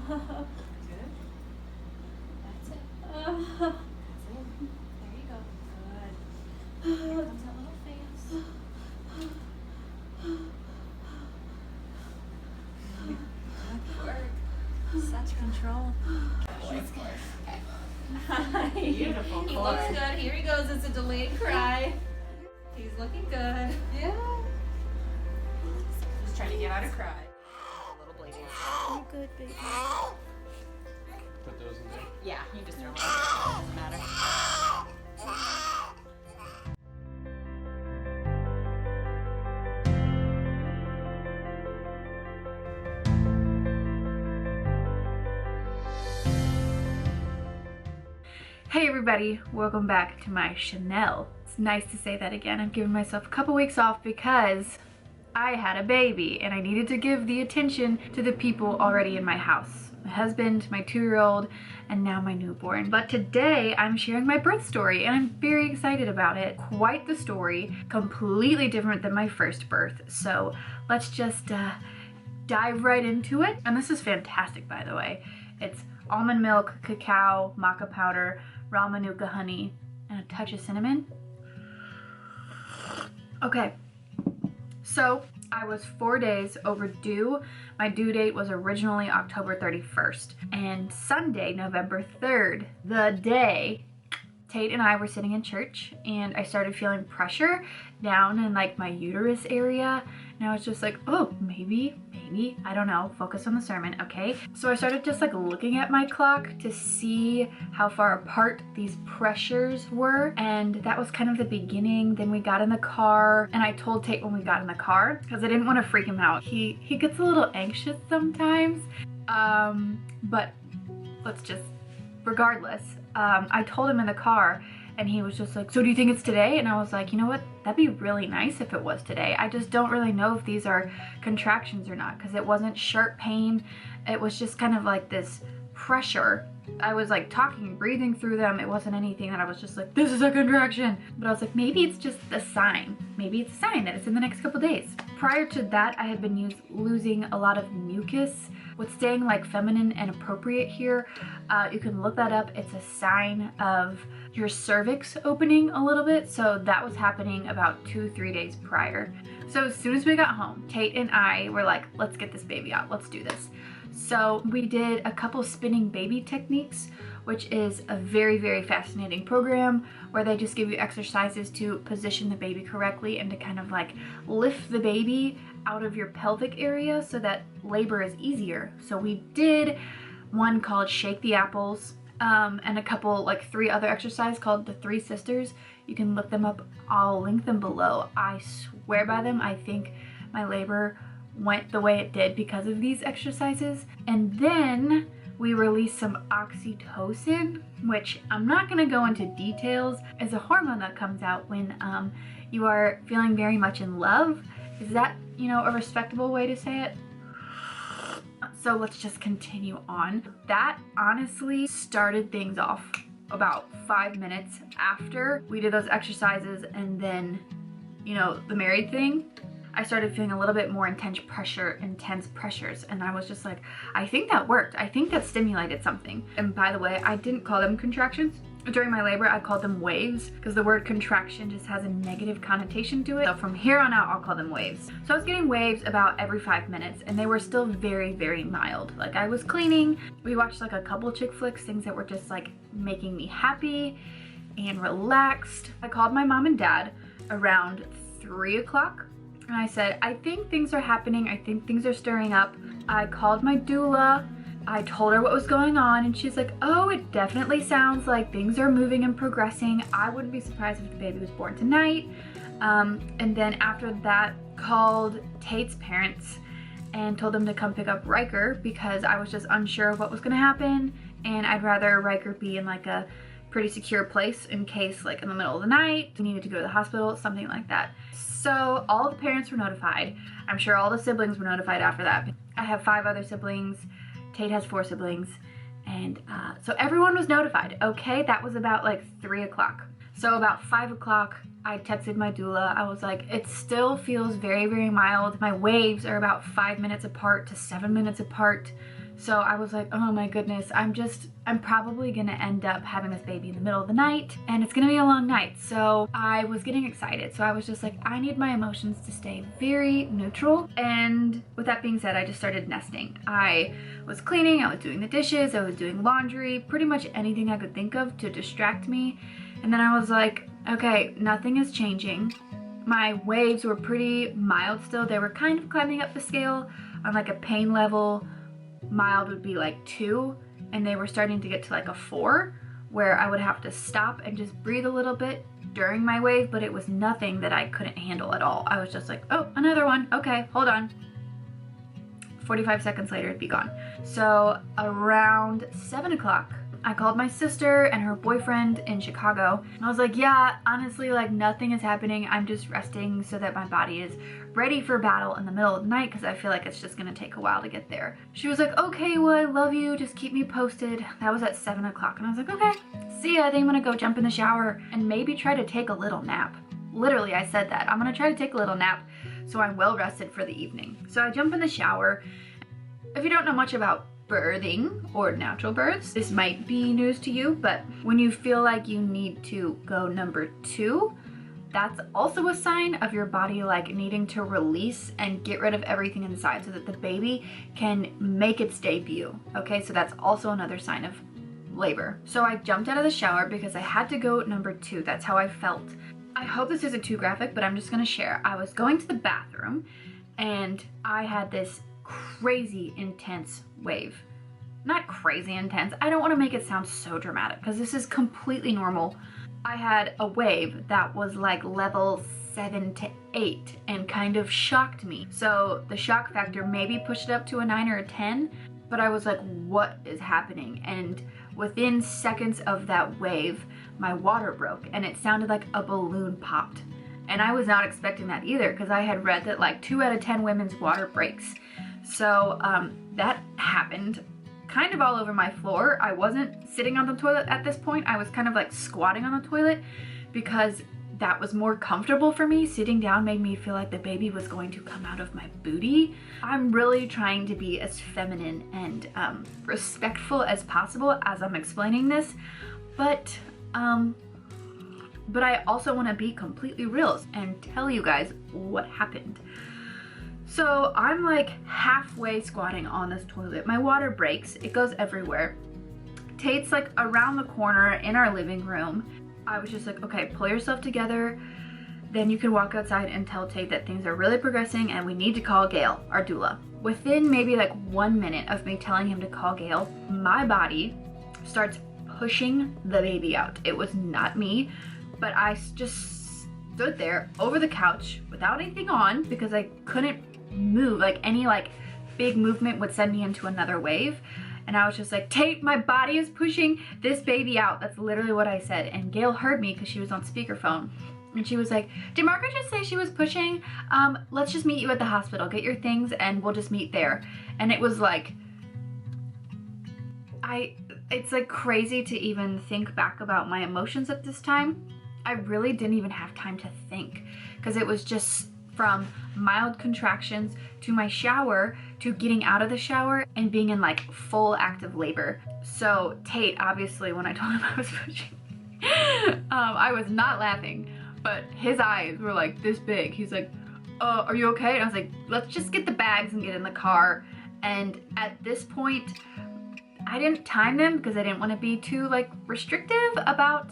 Good. That's it. That's it. There you go. Good. Here comes that little face. Good work. Such control. Beautiful. He looks good. Here he goes. It's a delayed cry. He's looking good. Yeah. Just trying to get out of cry. A little bleeding. You're good, baby. Put those in there. Yeah, you just throw them in. Doesn't matter. Hey everybody, welcome back to my Chanel. It's nice to say that again. I've given myself a couple weeks off because I had a baby and I needed to give the attention to the people already in my house. My husband, my 2-year-old, and now my newborn. But today I'm sharing my birth story and I'm very excited about it. Quite the story, completely different than my first birth. So let's just dive right into it. And this is fantastic, by the way. It's almond milk, cacao, maca powder, raw manuka honey, and a touch of cinnamon. Okay, so I was 4 days overdue. My due date was originally October 31st, and Sunday, November 3rd, the day, Tate and I were sitting in church and I started feeling pressure down in like my uterus area, and I was just like, oh, maybe, I don't know, focus on the sermon, okay? So I started just like looking at my clock to see how far apart these pressures were, and that was kind of the beginning. Then we got in the car, and I told Tate when we got in the car, because I didn't want to freak him out. He gets a little anxious sometimes, but let's just, regardless, I told him in the car, and he was just like, so do you think it's today? And I was like, you know what? That'd be really nice if it was today. I just don't really know if these are contractions or not, because it wasn't sharp pain. It was just kind of like this pressure. I was like talking, breathing through them. It wasn't anything that I was just like, this is a contraction. But I was like, maybe it's just a sign. Maybe it's a sign that it's in the next couple days. Prior to that, I had been losing a lot of mucus. With staying like feminine and appropriate here, you can look that up. It's a sign of your cervix opening a little bit. So that was happening about 2-3 days prior. So as soon as we got home, Tate and I were like, let's get this baby out. Let's do this. So we did a couple spinning baby techniques, which is a very, very fascinating program where they just give you exercises to position the baby correctly and to kind of like lift the baby out of your pelvic area so that labor is easier. So we did one called Shake the Apples, and a couple, like 3 other exercises called the 3 Sisters. You can look them up. I'll link them below. I swear by them. I think my labor went the way it did because of these exercises. And then we released some oxytocin, which I'm not going to go into details. It's a hormone that comes out when you are feeling very much in love. Is that, you know, a respectable way to say it? So let's just continue on. That honestly started things off about 5 minutes after we did those exercises, and then, you know, the married thing. I started feeling a little bit more intense pressures, and I was just like, I think that worked. I think that stimulated something. And by the way, I didn't call them contractions. During my labor, I called them waves because the word contraction just has a negative connotation to it. So from here on out, I'll call them waves. So I was getting waves about every 5 minutes, and they were still very, very mild. Like, I was cleaning. We watched like a couple chick flicks, things that were just like making me happy and relaxed. I called my mom and dad around 3 o'clock. And I said, I think things are happening. I think things are stirring up. I called my doula. I told her what was going on, and she's like, oh, it definitely sounds like things are moving and progressing. I wouldn't be surprised if the baby was born tonight. And then after that, called Tate's parents and told them to come pick up Riker because I was just unsure of what was gonna happen, and I'd rather Riker be in like a pretty secure place in case, like in the middle of the night, we needed to go to the hospital, something like that. So all the parents were notified. I'm sure all the siblings were notified after that. I have 5 other siblings. Tate has 4 siblings. And so everyone was notified, okay? That was about like 3 o'clock. So about 5 o'clock, I texted my doula. I was like, it still feels very, very mild. My waves are about 5 minutes apart to 7 minutes apart. So I was like, oh my goodness, I'm probably gonna end up having this baby in the middle of the night, and it's gonna be a long night. So I was getting excited. So I was just like, I need my emotions to stay very neutral. And with that being said, I just started nesting. I was cleaning, I was doing the dishes, I was doing laundry, pretty much anything I could think of to distract me. And then I was like, okay, nothing is changing. My waves were pretty mild still. They were kind of climbing up the scale on like a pain level. Mild would be like 2, and they were starting to get to like a 4, where I would have to stop and just breathe a little bit during my wave, but it was nothing that I couldn't handle at all. I was just like, oh, another one. Okay, hold on. 45 seconds later, it'd be gone. So around 7 o'clock, I called my sister and her boyfriend in Chicago. And I was like, yeah, honestly, like nothing is happening. I'm just resting so that my body is ready for battle in the middle of the night because I feel like it's just gonna take a while to get there. She was like, okay, well, I love you. Just keep me posted. That was at 7 o'clock. And I was like, okay, see ya. I think I'm gonna go jump in the shower and maybe try to take a little nap. Literally, I said that. I'm gonna try to take a little nap so I'm well rested for the evening. So I jump in the shower. If you don't know much about birthing or natural births, this might be news to you, but when you feel like you need to go number 2, that's also a sign of your body like needing to release and get rid of everything inside so that the baby can make its debut. Okay, so that's also another sign of labor. So I jumped out of the shower because I had to go number 2. That's how I felt. I hope this isn't too graphic, but I'm just gonna share. I was going to the bathroom and I had this crazy intense wave. Not crazy intense. I don't want to make it sound so dramatic because this is completely normal. I had a wave that was like level 7 to 8 and kind of shocked me. So the shock factor maybe pushed it up to a 9 or a 10, but I was like, what is happening? And within seconds of that wave, my water broke and it sounded like a balloon popped. And I was not expecting that either because I had read that like 2 out of 10 women's water breaks. So that happened kind of all over my floor. I wasn't sitting on the toilet at this point. I was kind of like squatting on the toilet because that was more comfortable for me. Sitting down made me feel like the baby was going to come out of my booty. I'm really trying to be as feminine and respectful as possible as I'm explaining this, but I also want to be completely real and tell you guys what happened. So I'm like halfway squatting on this toilet. My water breaks, it goes everywhere. Tate's like around the corner in our living room. I was just like, okay, pull yourself together. Then you can walk outside and tell Tate that things are really progressing and we need to call Gail, our doula. Within maybe like 1 minute of me telling him to call Gail, my body starts pushing the baby out. It was not me, but I just stood there over the couch without anything on because I couldn't move. Like any like big movement would send me into another wave. And I was just like, Tate, my body is pushing this baby out. That's literally what I said. And Gail heard me because she was on speakerphone. And she was like, did Margaret just say she was pushing? Let's just meet you at the hospital. Get your things and we'll just meet there. And it was like, it's like crazy to even think back about my emotions at this time. I really didn't even have time to think because it was just from mild contractions to my shower to getting out of the shower and being in like full active labor. So Tate, obviously, when I told him I was pushing, I was not laughing, but his eyes were like this big. He's like, are you okay? And I was like, let's just get the bags and get in the car. And at this point, I didn't time them because I didn't want to be too like restrictive about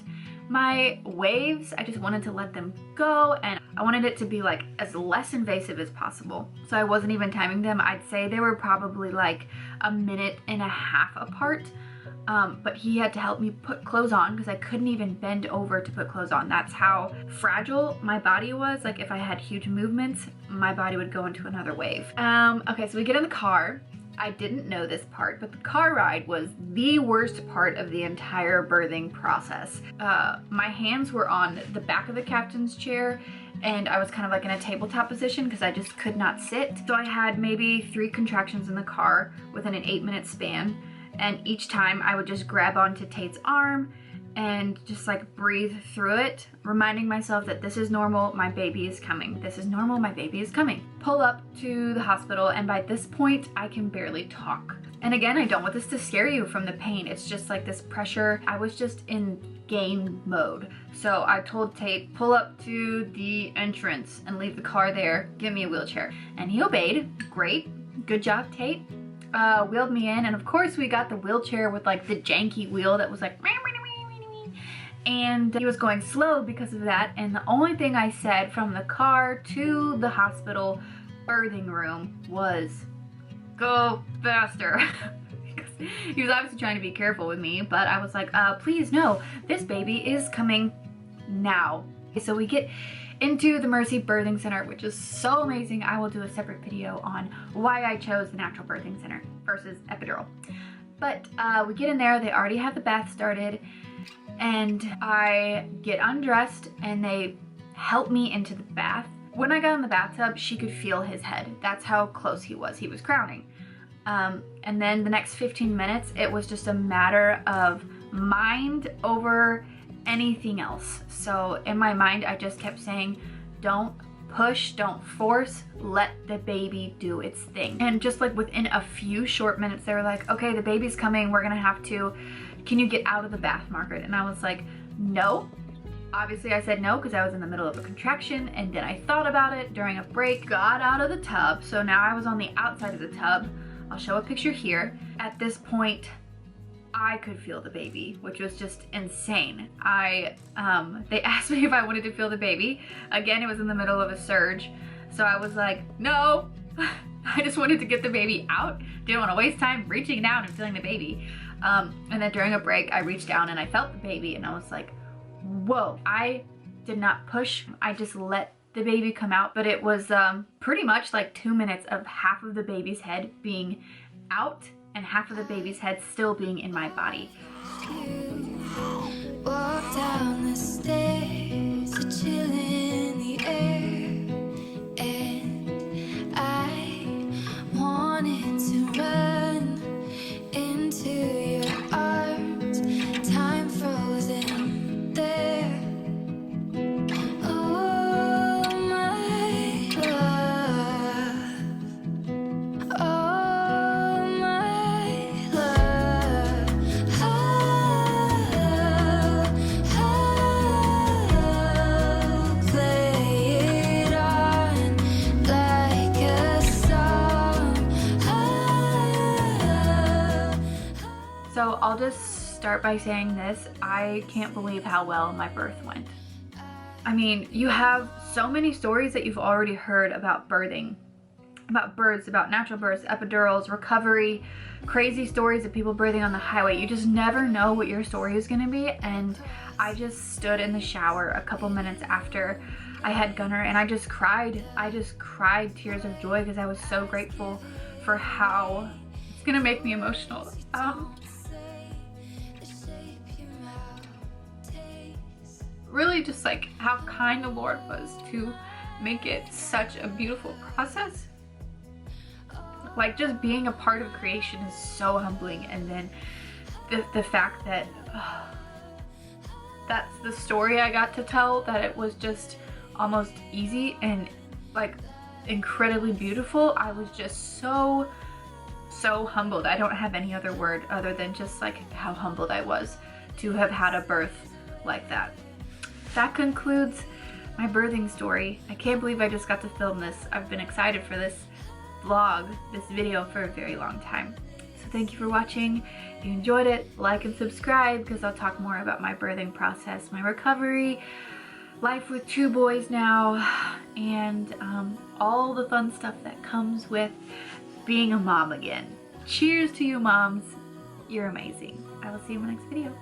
my waves. I just wanted to let them go and I wanted it to be like as less invasive as possible. So I wasn't even timing them. I'd say they were probably like a minute and a half apart. But he had to help me put clothes on because I couldn't even bend over to put clothes on. That's how fragile my body was. Like if I had huge movements, my body would go into another wave. Okay, so we get in the car. I didn't know this part, but the car ride was the worst part of the entire birthing process. My hands were on the back of the captain's chair and I was kind of like in a tabletop position because I just could not sit. So I had maybe 3 contractions in the car within an 8-minute span. And each time I would just grab onto Tate's arm and just like breathe through it, reminding myself that this is normal, my baby is coming. This is normal, my baby is coming. Pull up to the hospital and by this point I can barely talk. And again, I don't want this to scare you from the pain. It's just like this pressure. I was just in game mode. So I told Tate, pull up to the entrance and leave the car there. Give me a wheelchair. And he obeyed. Great. Good job, Tate. Wheeled me in. And of course we got the wheelchair with like the janky wheel that was like, and he was going slow because of that. And the only thing I said from the car to the hospital birthing room was, go faster. Because he was obviously trying to be careful with me, but I was like, please no, this baby is coming now. So we get into the Mercy Birthing Center, which is so amazing. I will do a separate video on why I chose the Natural Birthing Center versus epidural. But we get in there, they already have the bath started, and I get undressed and they help me into the bath. When I got in the bathtub, she could feel his head. That's how close he was. He was crowning. And then the next 15 minutes, it was just a matter of mind over anything else. So in my mind, I just kept saying, don't push, don't force, let the baby do its thing. And just like within a few short minutes, they were like, okay, the baby's coming. We're gonna have to, can you get out of the bath, Margaret? And I was like, no. Obviously I said no because I was in the middle of a contraction, and then I thought about it during a break, got out of the tub. So now I was on the outside of the tub. I'll show a picture here. At this point, I could feel the baby, which was just insane. They asked me if I wanted to feel the baby. Again, it was in the middle of a surge. So I was like, no, I just wanted to get the baby out. Didn't want to waste time reaching down and feeling the baby. And then during a break, I reached down and I felt the baby and I was like, whoa. I did not push. I just let the baby come out, but it was pretty much like 2 minutes of half of the baby's head being out and half of the baby's head still being in my body. Walk down the stairs, a chill in the air, and I wanted to run into your arms, time frozen there. Oh my love, oh my love, I'll play it on like a song. So I'll just start by saying this. I can't believe how well my birth went. I mean, you have so many stories that you've already heard about birthing, about births, about natural births, epidurals, recovery, crazy stories of people birthing on the highway. You just never know what your story is gonna be. And I just stood in the shower a couple minutes after I had Gunner and I just cried. I just cried tears of joy because I was so grateful for how, it's gonna make me emotional. Really just like how kind the Lord was to make it such a beautiful process. Like just being a part of creation is so humbling, and then the fact that that's the story I got to tell, that it was just almost easy and like incredibly beautiful. I was just so humbled. I don't have any other word other than just like how humbled I was to have had a birth like that. That concludes my birthing story. I can't believe I just got to film this. I've been excited for this vlog, this video for a very long time. So thank you for watching. If you enjoyed it, like and subscribe because I'll talk more about my birthing process, my recovery, life with 2 boys now, and all the fun stuff that comes with being a mom again. Cheers to you moms. You're amazing. I will see you in my next video.